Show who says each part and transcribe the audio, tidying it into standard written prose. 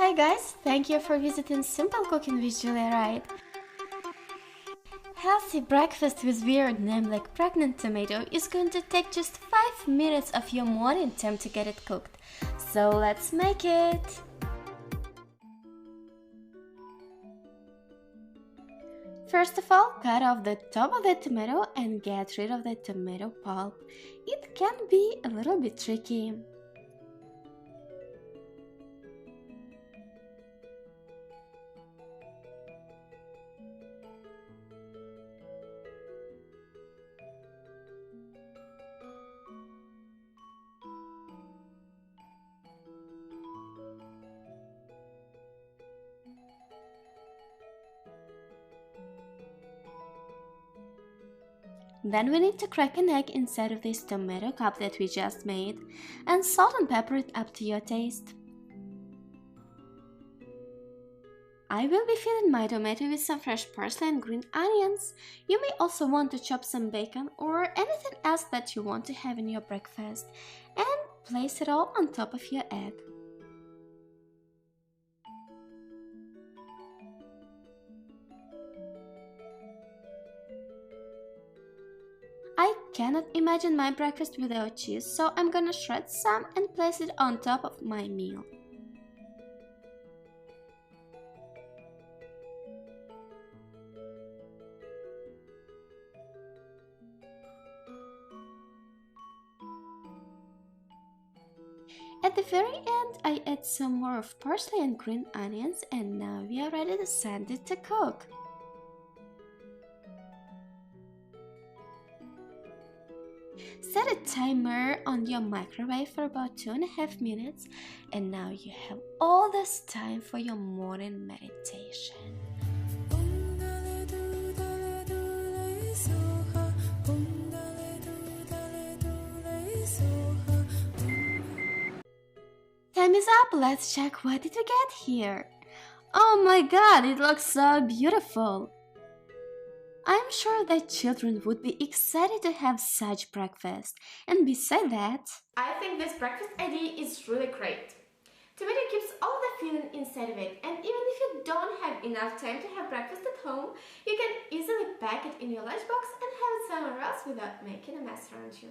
Speaker 1: Hi guys, thank you for visiting Simple Cooking with Julia Wright. Healthy breakfast with weird name like pregnant tomato is going to take just 5 minutes of your morning time to get it cooked. So let's make it! First of all, cut off the top of the tomato and get rid of the tomato pulp. It can be a little bit tricky. Then we need to crack an egg inside of this tomato cup that we just made, and salt and pepper it up to your taste. I will be filling my tomato with some fresh parsley and green onions. You may also want to chop some bacon or anything else that you want to have in your breakfast, and place it all on top of your egg. I cannot imagine my breakfast without cheese, so I'm gonna shred some and place it on top of my meal. At the very end, I add some more of parsley and green onions, and now we are ready to send it to cook. Set a timer on your microwave for about 2.5 minutes, and now you have all this time for your morning meditation. Time is up, let's check what did we get here. Oh my god, it looks so beautiful! I'm sure that children would be excited to have such breakfast. And beside that, I think this breakfast idea is really great. Tomato keeps all the filling inside of it, and even if you don't have enough time to have breakfast at home, you can easily pack it in your lunchbox and have it somewhere else without making a mess around you.